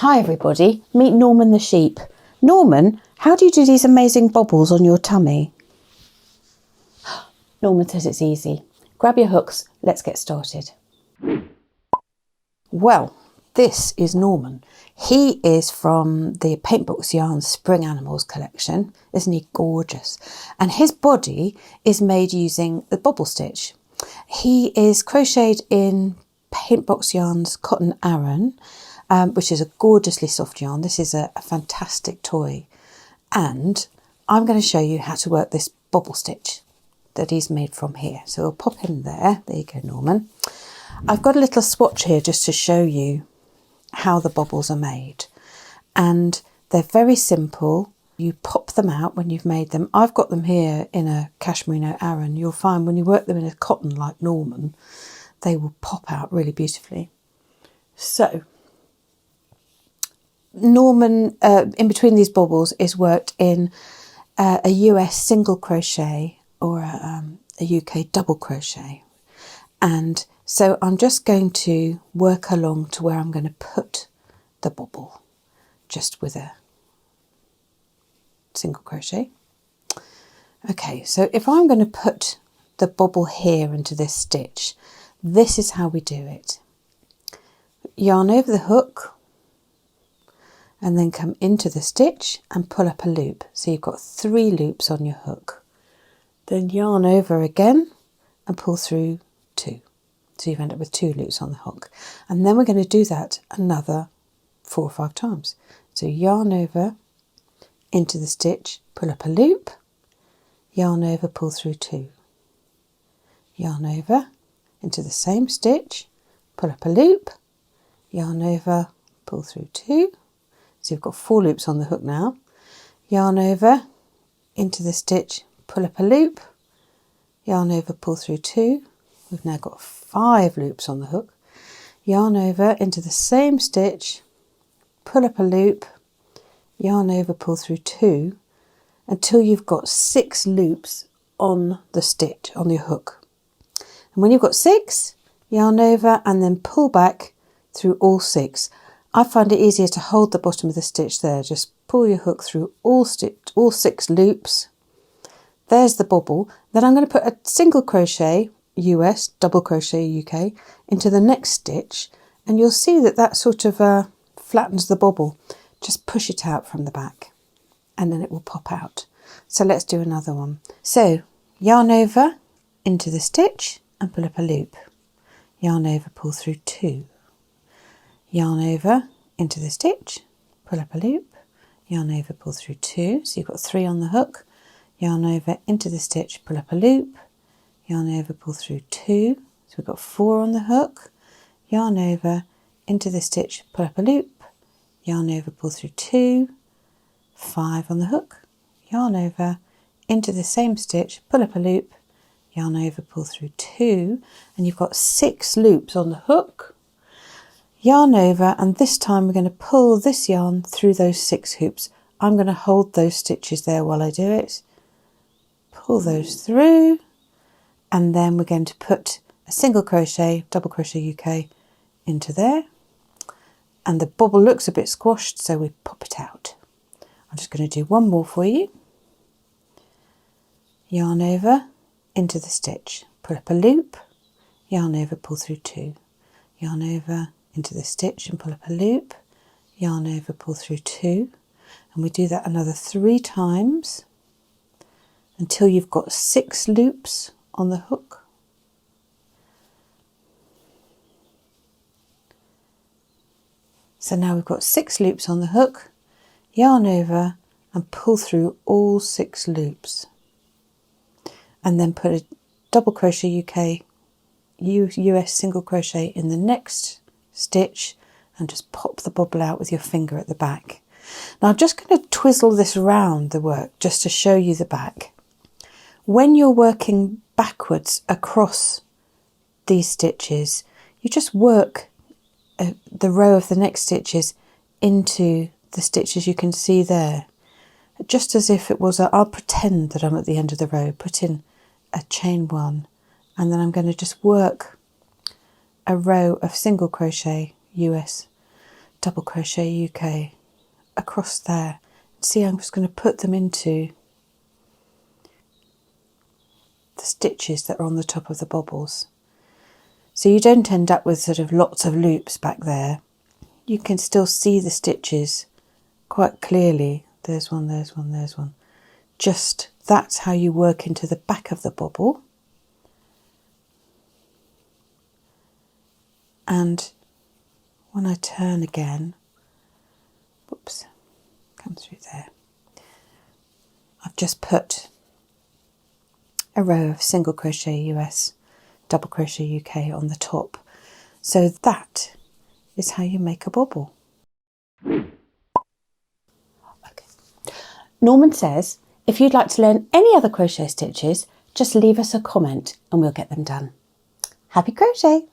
Hi everybody, meet Norman the sheep. Norman, how do you do these amazing bobbles on your tummy? Norman says it's easy. Grab your hooks, let's get started. Well, this is Norman. He is from the Paintbox Yarns Spring Animals collection. Isn't he gorgeous? And his body is made using the bobble stitch. He is crocheted in Paintbox Yarns Cotton Aran, which is a gorgeously soft yarn. This is a fantastic toy. And I'm going to show you how to work this bobble stitch that he's made from here. So we'll pop him there. There you go, Norman. I've got a little swatch here just to show you how the bobbles are made. And they're very simple. You pop them out when you've made them. I've got them here in a cashmerino Aran. You'll find when you work them in a cotton like Norman, they will pop out really beautifully. So Norman, in between these bobbles, is worked in a US single crochet or a UK double crochet. And so I'm just going to work along to where I'm going to put the bobble, just with a single crochet. Okay, so if I'm going to put the bobble here into this stitch, this is how we do it. Yarn over the hook, and then come into the stitch and pull up a loop. So you've got 3 loops on your hook. Then yarn over again and pull through 2. So you've ended up with 2 loops on the hook. And then we're going to do that another 4 or 5 times. So yarn over into the stitch, pull up a loop, yarn over, pull through 2. Yarn over into the same stitch, pull up a loop, yarn over, pull through 2. So you've got 4 loops on the hook now. Yarn over into the stitch, pull up a loop, yarn over, pull through 2. We've now got 5 loops on the hook. Yarn over into the same stitch, pull up a loop, yarn over, pull through 2 until you've got 6 loops on the stitch, on your hook. And when you've got 6, yarn over and then pull back through all 6. I find it easier to hold the bottom of the stitch there. Just pull your hook through all 6 loops. There's the bobble. Then I'm going to put a single crochet US, double crochet UK into the next stitch, and you'll see that that sort of flattens the bobble. Just push it out from the back and then it will pop out. So let's do another one. So yarn over into the stitch and pull up a loop. Yarn over, pull through 2. Yarn over into the stitch, pull up a loop, yarn over, pull through 2. So you've got 3 on the hook. Yarn over into the stitch, pull up a loop, yarn over, pull through 2. So we've got 4 on the hook. Yarn over into the stitch, pull up a loop, yarn over, pull through 2. 5 on the hook. Yarn over into the same stitch, pull up a loop, yarn over, pull through 2. And you've got 6 loops on the hook. Yarn over, and this time we're going to pull this yarn through those 6 hoops. I'm going to hold those stitches there while I do it. Pull those through, and then we're going to put a single crochet, double crochet UK into there. And the bobble looks a bit squashed, so we pop it out. I'm just going to do one more for you. Yarn over into the stitch, pull up a loop, yarn over, pull through 2. Yarn over into the stitch and pull up a loop, yarn over, pull through 2, and we do that another 3 times until you've got 6 loops on the hook. So now we've got 6 loops on the hook, yarn over and pull through all 6 loops, and then put a double crochet UK US single crochet in the next stitch and just pop the bobble out with your finger at the back. Now I'm just going to twizzle this round the work just to show you the back. When you're working backwards across these stitches, you just work the row of the next stitches into the stitches you can see there, just as if it was I'll pretend that I'm at the end of the row, put in a chain 1, and then I'm going to just work a row of single crochet US double crochet UK across there. See, I'm just going to put them into the stitches that are on the top of the bobbles. So you don't end up with sort of lots of loops back there. You can still see the stitches quite clearly. There's one, there's one, there's one. Just that's how you work into the back of the bobble. And when I turn again, whoops, come through there. I've just put a row of single crochet US, double crochet UK on the top. So that is how you make a bobble. Okay. Norman says, if you'd like to learn any other crochet stitches, just leave us a comment and we'll get them done. Happy crochet!